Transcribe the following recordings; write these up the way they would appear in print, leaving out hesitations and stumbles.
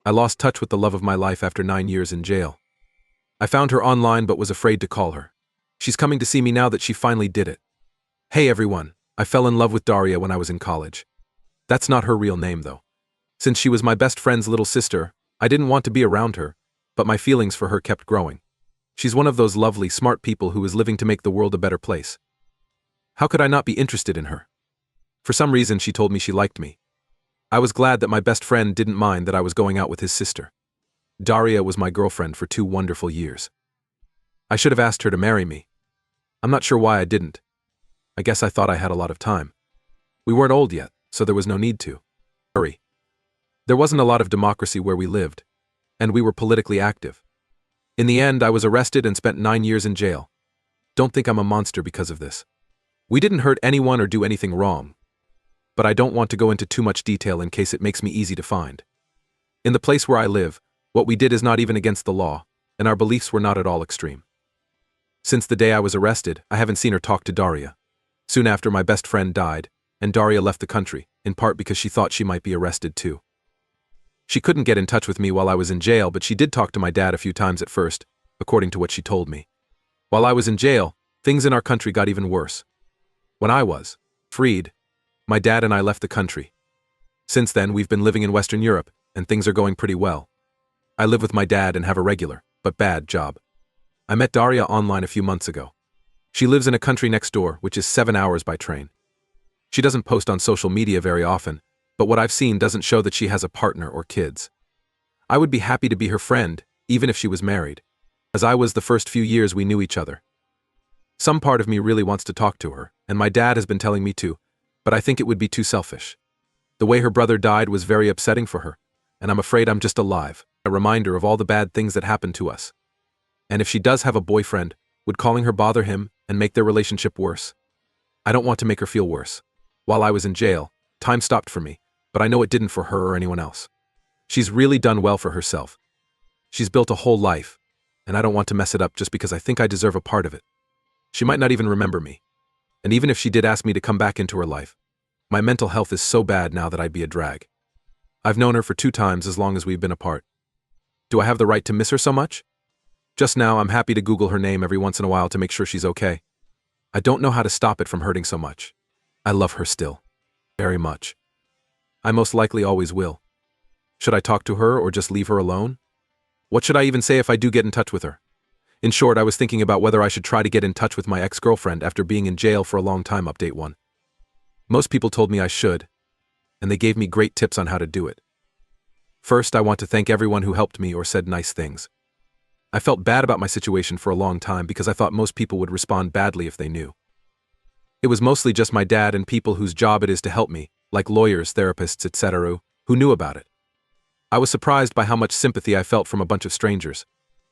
I lost touch with the love of my life after 9 years in jail. I found her online but was afraid to call her. She's coming to see me now that she finally did it. Hey everyone, I fell in love with Daria when I was in college. That's not her real name though. Since she was my best friend's little sister, I didn't want to be around her, but my feelings for her kept growing. She's one of those lovely, smart people who is living to make the world a better place. How could I not be interested in her? For some reason she told me she liked me. I was glad that my best friend didn't mind that I was going out with his sister. Daria was my girlfriend for 2 wonderful years. I should have asked her to marry me. I'm not sure why I didn't. I guess I thought I had a lot of time. We weren't old yet, so there was no need to. Hurry. There wasn't a lot of democracy where we lived, and we were politically active. In the end, I was arrested and spent 9 years in jail. Don't think I'm a monster because of this. We didn't hurt anyone or do anything wrong, but I don't want to go into too much detail in case it makes me easy to find. In the place where I live, what we did is not even against the law, and our beliefs were not at all extreme. Since the day I was arrested, I haven't seen her talk to Daria. Soon after, my best friend died, and Daria left the country, in part because she thought she might be arrested too. She couldn't get in touch with me while I was in jail, but she did talk to my dad a few times at first, according to what she told me. While I was in jail, things in our country got even worse. When I was freed, my dad and I left the country. Since then, we've been living in Western Europe, and things are going pretty well. I live with my dad and have a regular, but bad, job. I met Daria online a few months ago. She lives in a country next door, which is 7 hours by train. She doesn't post on social media very often, but what I've seen doesn't show that she has a partner or kids. I would be happy to be her friend, even if she was married, as I was the first few years we knew each other. Some part of me really wants to talk to her, and my dad has been telling me to, but I think it would be too selfish. The way her brother died was very upsetting for her, and I'm afraid I'm just alive, a reminder of all the bad things that happened to us. And if she does have a boyfriend, would calling her bother him and make their relationship worse? I don't want to make her feel worse. While I was in jail, time stopped for me, but I know it didn't for her or anyone else. She's really done well for herself. She's built a whole life, and I don't want to mess it up just because I think I deserve a part of it. She might not even remember me. And even if she did ask me to come back into her life, my mental health is so bad now that I'd be a drag. I've known her for 2 times as long as we've been apart. Do I have the right to miss her so much? Just now, I'm happy to Google her name every once in a while to make sure she's okay. I don't know how to stop it from hurting so much. I love her still. Very much. I most likely always will. Should I talk to her or just leave her alone? What should I even say if I do get in touch with her? In short, I was thinking about whether I should try to get in touch with my ex-girlfriend after being in jail for a long time. Update 1. Most people told me I should, and they gave me great tips on how to do it. First, I want to thank everyone who helped me or said nice things. I felt bad about my situation for a long time because I thought most people would respond badly if they knew. It was mostly just my dad and people whose job it is to help me, like lawyers, therapists, etc., who knew about it. I was surprised by how much sympathy I felt from a bunch of strangers.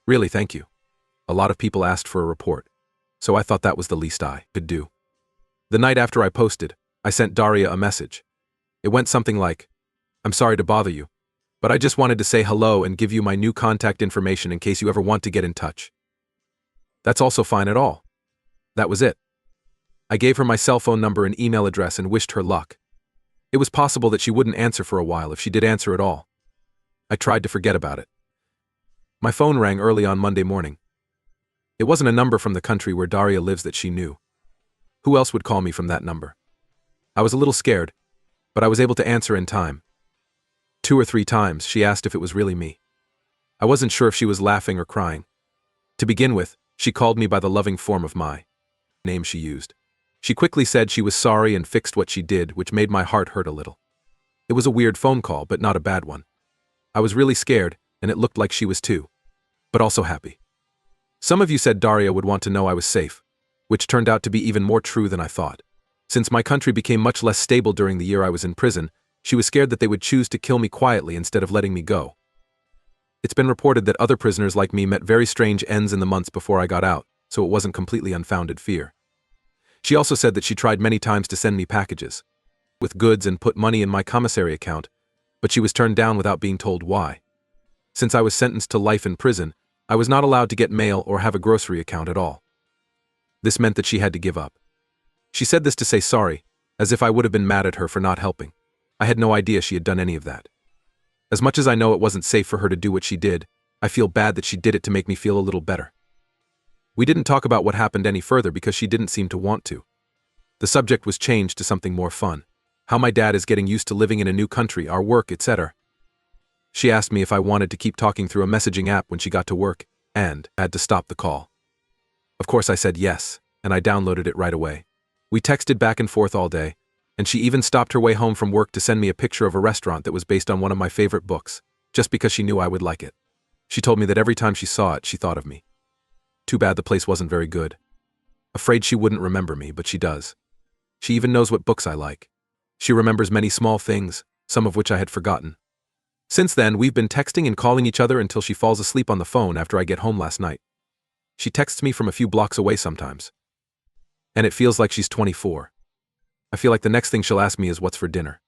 Really, thank you. A lot of people asked for a report, so I thought that was the least I could do. The night after I posted, I sent Daria a message. It went something like, "I'm sorry to bother you, but I just wanted to say hello and give you my new contact information in case you ever want to get in touch." That's also fine at all. That was it. I gave her my cell phone number and email address and wished her luck. It was possible that she wouldn't answer for a while if she did answer at all. I tried to forget about it. My phone rang early on Monday morning. It wasn't a number from the country where Daria lives that she knew. Who else would call me from that number? I was a little scared, but I was able to answer in time. 2 or 3 times she asked if it was really me. I wasn't sure if she was laughing or crying. To begin with, she called me by the loving form of my name she used. She quickly said she was sorry and fixed what she did, which made my heart hurt a little. It was a weird phone call, but not a bad one. I was really scared, and it looked like she was too, but also happy. Some of you said Daria would want to know I was safe, which turned out to be even more true than I thought. Since my country became much less stable during the year I was in prison, she was scared that they would choose to kill me quietly instead of letting me go. It's been reported that other prisoners like me met very strange ends in the months before I got out, so it wasn't completely unfounded fear. She also said that she tried many times to send me packages with goods and put money in my commissary account, but she was turned down without being told why. Since I was sentenced to life in prison, I was not allowed to get mail or have a grocery account at all. This meant that she had to give up. She said this to say sorry, as if I would have been mad at her for not helping. I had no idea she had done any of that. As much as I know it wasn't safe for her to do what she did, I feel bad that she did it to make me feel a little better. We didn't talk about what happened any further because she didn't seem to want to. The subject was changed to something more fun. How my dad is getting used to living in a new country, our work, etc. She asked me if I wanted to keep talking through a messaging app when she got to work, and had to stop the call. Of course I said yes, and I downloaded it right away. We texted back and forth all day, and she even stopped her way home from work to send me a picture of a restaurant that was based on one of my favorite books, just because she knew I would like it. She told me that every time she saw it, she thought of me. Too bad the place wasn't very good. Afraid she wouldn't remember me, but she does. She even knows what books I like. She remembers many small things, some of which I had forgotten. Since then, we've been texting and calling each other until she falls asleep on the phone after I get home last night. She texts me from a few blocks away sometimes. And it feels like she's 24. I feel like the next thing she'll ask me is what's for dinner.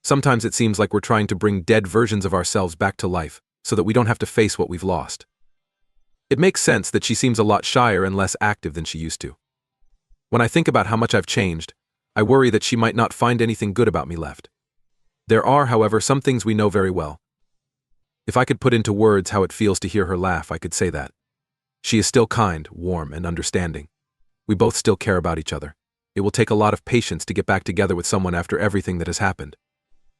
Sometimes it seems like we're trying to bring dead versions of ourselves back to life so that we don't have to face what we've lost. It makes sense that she seems a lot shyer and less active than she used to. When I think about how much I've changed, I worry that she might not find anything good about me left. There are, however, some things we know very well. If I could put into words how it feels to hear her laugh, I could say that. She is still kind, warm, and understanding. We both still care about each other. It will take a lot of patience to get back together with someone after everything that has happened.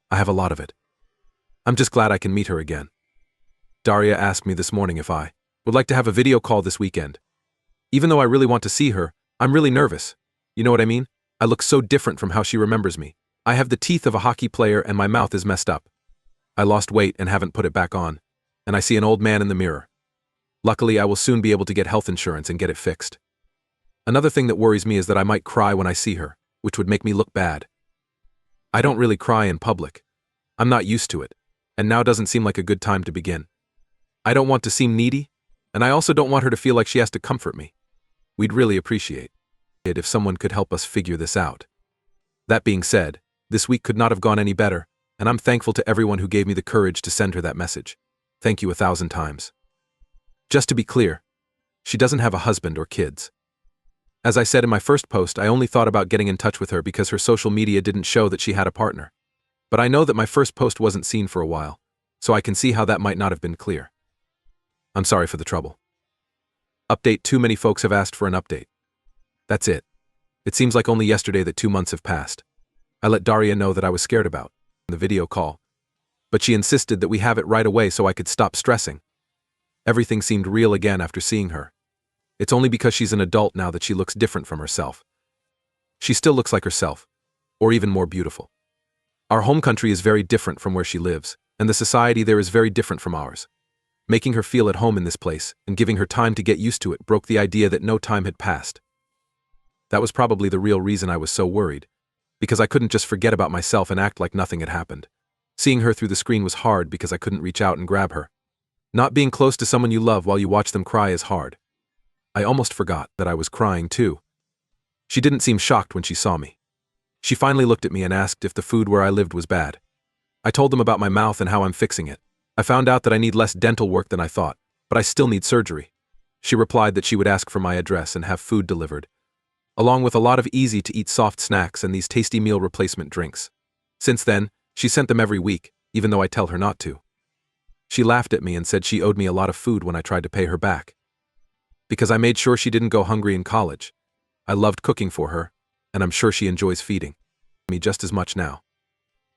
I have a lot of it. I'm just glad I can meet her again. Daria asked me this morning if I would like to have a video call this weekend. Even though I really want to see her, I'm really nervous. You know what I mean? I look so different from how she remembers me. I have the teeth of a hockey player and my mouth is messed up. I lost weight and haven't put it back on. And I see an old man in the mirror. Luckily, I will soon be able to get health insurance and get it fixed. Another thing that worries me is that I might cry when I see her, which would make me look bad. I don't really cry in public. I'm not used to it, and now doesn't seem like a good time to begin. I don't want to seem needy, and I also don't want her to feel like she has to comfort me. We'd really appreciate it if someone could help us figure this out. That being said, this week could not have gone any better, and I'm thankful to everyone who gave me the courage to send her that message. Thank you 1,000 times. Just to be clear, she doesn't have a husband or kids. As I said in my first post, I only thought about getting in touch with her because her social media didn't show that she had a partner. But I know that my first post wasn't seen for a while, so I can see how that might not have been clear. I'm sorry for the trouble. Update: too many folks have asked for an update. That's it. It seems like only yesterday that 2 months have passed. I let Daria know that I was scared about the video call, but she insisted that we have it right away so I could stop stressing. Everything seemed real again after seeing her. It's only because she's an adult now that she looks different from herself. She still looks like herself, or even more beautiful. Our home country is very different from where she lives, and the society there is very different from ours. Making her feel at home in this place and giving her time to get used to it broke the idea that no time had passed. That was probably the real reason I was so worried, because I couldn't just forget about myself and act like nothing had happened. Seeing her through the screen was hard because I couldn't reach out and grab her. Not being close to someone you love while you watch them cry is hard. I almost forgot that I was crying too. She didn't seem shocked when she saw me. She finally looked at me and asked if the food where I lived was bad. I told them about my mouth and how I'm fixing it. I found out that I need less dental work than I thought, but I still need surgery. She replied that she would ask for my address and have food delivered, along with a lot of easy-to-eat soft snacks and these tasty meal replacement drinks. Since then, she sent them every week, even though I tell her not to. She laughed at me and said she owed me a lot of food when I tried to pay her back. Because I made sure she didn't go hungry in college. I loved cooking for her, and I'm sure she enjoys feeding me just as much now.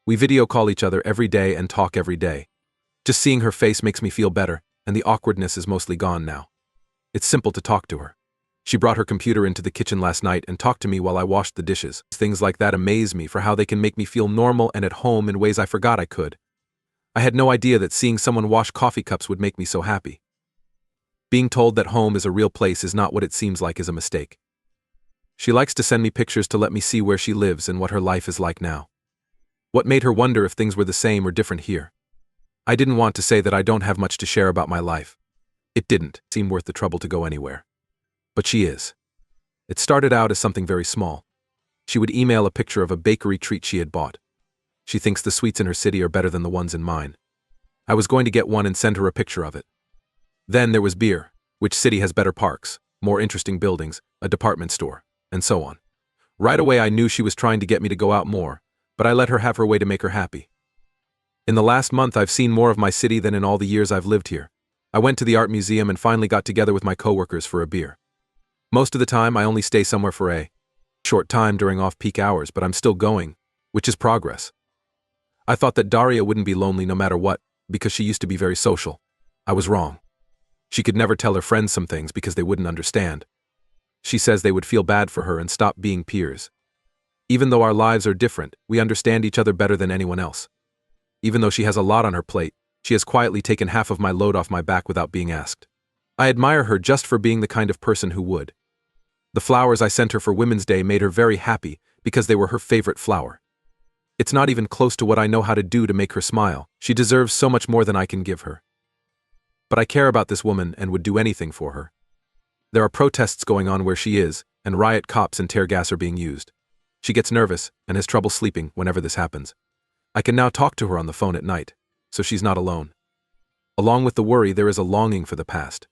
We video call each other every day and talk every day. Just seeing her face makes me feel better, and the awkwardness is mostly gone now. It's simple to talk to her. She brought her computer into the kitchen last night and talked to me while I washed the dishes. Things like that amaze me for how they can make me feel normal and at home in ways I forgot I could. I had no idea that seeing someone wash coffee cups would make me so happy. Being told that home is a real place is not what it seems like is a mistake. She likes to send me pictures to let me see where she lives and what her life is like now. What made her wonder if things were the same or different here? I didn't want to say that I don't have much to share about my life. It didn't seem worth the trouble to go anywhere. But she is. It started out as something very small. She would email a picture of a bakery treat she had bought. She thinks the sweets in her city are better than the ones in mine. I was going to get one and send her a picture of it. Then there was beer. Which city has better parks, more interesting buildings, a department store, and so on. Right away I knew she was trying to get me to go out more, but I let her have her way to make her happy. In the last month, I've seen more of my city than in all the years I've lived here. I went to the art museum and finally got together with my coworkers for a beer. Most of the time, I only stay somewhere for a short time during off-peak hours, but I'm still going, which is progress. I thought that Daria wouldn't be lonely no matter what, because she used to be very social. I was wrong. She could never tell her friends some things because they wouldn't understand. She says they would feel bad for her and stop being peers. Even though our lives are different, we understand each other better than anyone else. Even though she has a lot on her plate, she has quietly taken half of my load off my back without being asked. I admire her just for being the kind of person who would. The flowers I sent her for Women's Day made her very happy because they were her favorite flower. It's not even close to what I know how to do to make her smile. She deserves so much more than I can give her. But I care about this woman and would do anything for her. There are protests going on where she is, and riot cops and tear gas are being used. She gets nervous and has trouble sleeping whenever this happens. I can now talk to her on the phone at night, so she's not alone. Along with the worry, there is a longing for the past.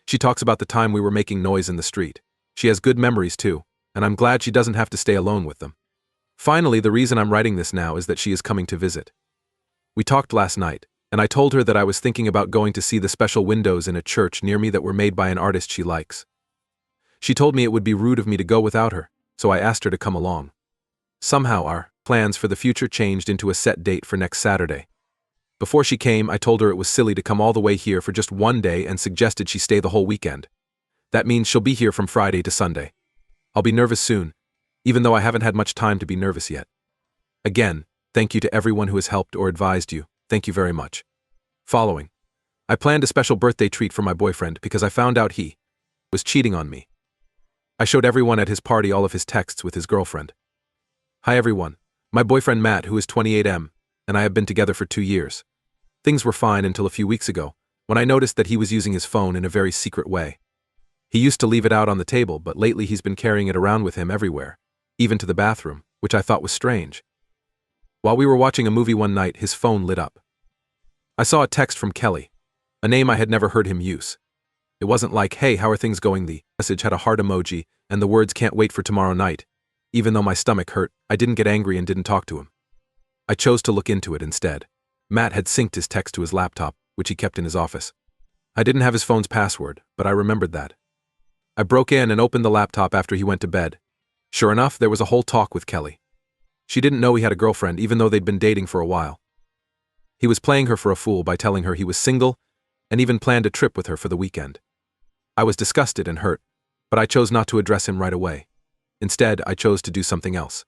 She talks about the time we were making noise in the street. She has good memories too, and I'm glad she doesn't have to stay alone with them. Finally, the reason I'm writing this now is that she is coming to visit. We talked last night, and I told her that I was thinking about going to see the special windows in a church near me that were made by an artist she likes. She told me it would be rude of me to go without her, so I asked her to come along. Somehow our plans for the future changed into a set date for next Saturday. Before she came, I told her it was silly to come all the way here for just one day and suggested she stay the whole weekend. That means she'll be here from Friday to Sunday. I'll be nervous soon, even though I haven't had much time to be nervous yet. Again, thank you to everyone who has helped or advised you. Thank you very much. Following. I planned a special birthday treat for my boyfriend because I found out he was cheating on me. I showed everyone at his party all of his texts with his girlfriend. Hi everyone. My boyfriend Matt, who is 28M, and I have been together for 2 years. Things were fine until a few weeks ago, when I noticed that he was using his phone in a very secret way. He used to leave it out on the table, but lately he's been carrying it around with him everywhere, even to the bathroom, which I thought was strange. While we were watching a movie one night, his phone lit up. I saw a text from Kelly, a name I had never heard him use. It wasn't like, "Hey, how are things going?" The message had a heart emoji and the words "can't wait for tomorrow night." Even though my stomach hurt, I didn't get angry and didn't talk to him. I chose to look into it instead. Matt had synced his text to his laptop, which he kept in his office. I didn't have his phone's password, but I remembered that. I broke in and opened the laptop after he went to bed. Sure enough, there was a whole talk with Kelly. She didn't know he had a girlfriend, even though they'd been dating for a while. He was playing her for a fool by telling her he was single and even planned a trip with her for the weekend. I was disgusted and hurt, but I chose not to address him right away. Instead, I chose to do something else.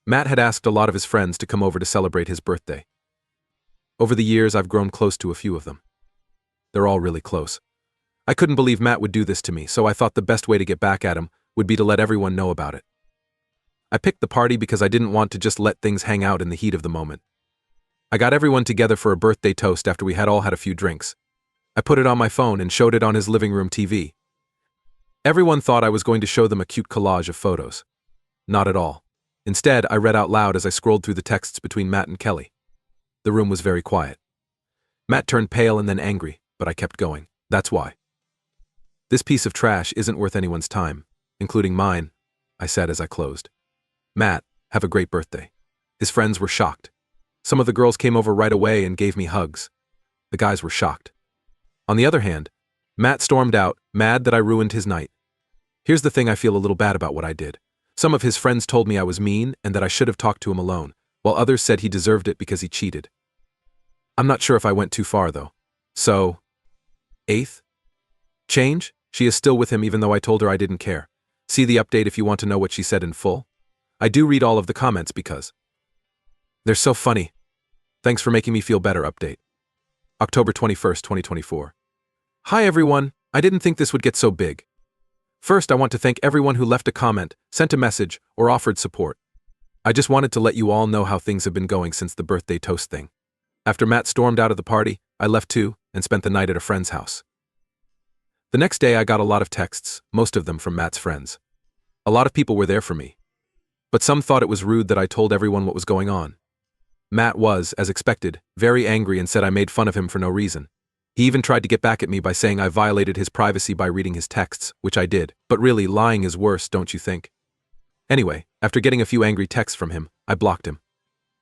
Matt had asked a lot of his friends to come over to celebrate his birthday. Over the years, I've grown close to a few of them. They're all really close. I couldn't believe Matt would do this to me, so I thought the best way to get back at him would be to let everyone know about it. I picked the party because I didn't want to just let things hang out in the heat of the moment. I got everyone together for a birthday toast after we had all had a few drinks. I put it on my phone and showed it on his living room TV. Everyone thought I was going to show them a cute collage of photos. Not at all. Instead, I read out loud as I scrolled through the texts between Matt and Kelly. The room was very quiet. Matt turned pale and then angry, but I kept going. That's why. This piece of trash isn't worth anyone's time, including mine, I said as I closed. Matt, have a great birthday. His friends were shocked. Some of the girls came over right away and gave me hugs. The guys were shocked. On the other hand, Matt stormed out, mad that I ruined his night. Here's the thing, I feel a little bad about what I did. Some of his friends told me I was mean and that I should have talked to him alone, while others said he deserved it because he cheated. I'm not sure if I went too far though. So, 8th? Change? She is still with him even though I told her I didn't care. See the update if you want to know what she said in full. I do read all of the comments because they're so funny. Thanks for making me feel better. Update. October 21st, 2024. Hi everyone, I didn't think this would get so big. First, I want to thank everyone who left a comment, sent a message, or offered support. I just wanted to let you all know how things have been going since the birthday toast thing. After Matt stormed out of the party, I left too and spent the night at a friend's house. The next day I got a lot of texts, most of them from Matt's friends. A lot of people were there for me. But some thought it was rude that I told everyone what was going on. Matt was, as expected, very angry and said I made fun of him for no reason. He even tried to get back at me by saying I violated his privacy by reading his texts, which I did, but really, lying is worse, don't you think? Anyway, after getting a few angry texts from him, I blocked him.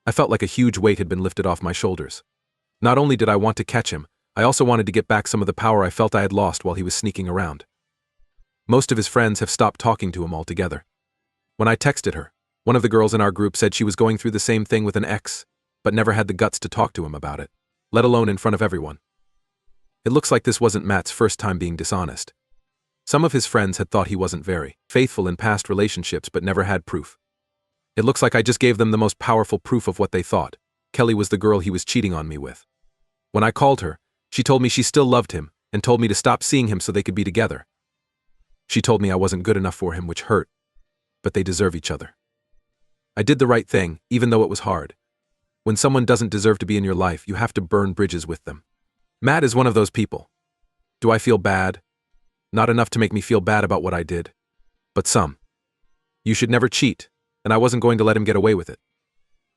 I felt like a huge weight had been lifted off my shoulders. Not only did I want to catch him, I also wanted to get back some of the power I felt I had lost while he was sneaking around. Most of his friends have stopped talking to him altogether. When I texted her, one of the girls in our group said she was going through the same thing with an ex, but never had the guts to talk to him about it, let alone in front of everyone. It looks like this wasn't Matt's first time being dishonest. Some of his friends had thought he wasn't very faithful in past relationships but never had proof. It looks like I just gave them the most powerful proof of what they thought. Kelly was the girl he was cheating on me with. When I called her, she told me she still loved him and told me to stop seeing him so they could be together. She told me I wasn't good enough for him, which hurt, but they deserve each other. I did the right thing, even though it was hard. When someone doesn't deserve to be in your life, you have to burn bridges with them. Matt is one of those people. Do I feel bad? Not enough to make me feel bad about what I did, but some. You should never cheat, and I wasn't going to let him get away with it.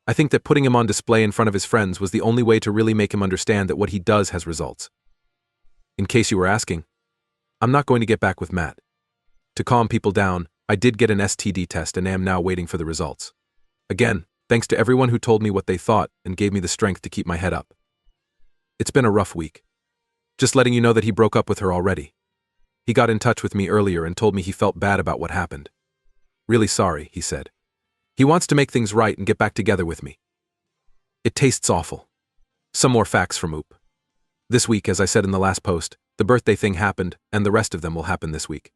I think that putting him on display in front of his friends was the only way to really make him understand that what he does has results. In case you were asking, I'm not going to get back with Matt. To calm people down, I did get an STD test and am now waiting for the results. Again, thanks to everyone who told me what they thought and gave me the strength to keep my head up. It's been a rough week. Just letting you know that he broke up with her already. He got in touch with me earlier and told me he felt bad about what happened. Really sorry, he said. He wants to make things right and get back together with me. It tastes awful. Some more facts from Oop. This week, as I said in the last post, the birthday thing happened, and the rest of them will happen this week.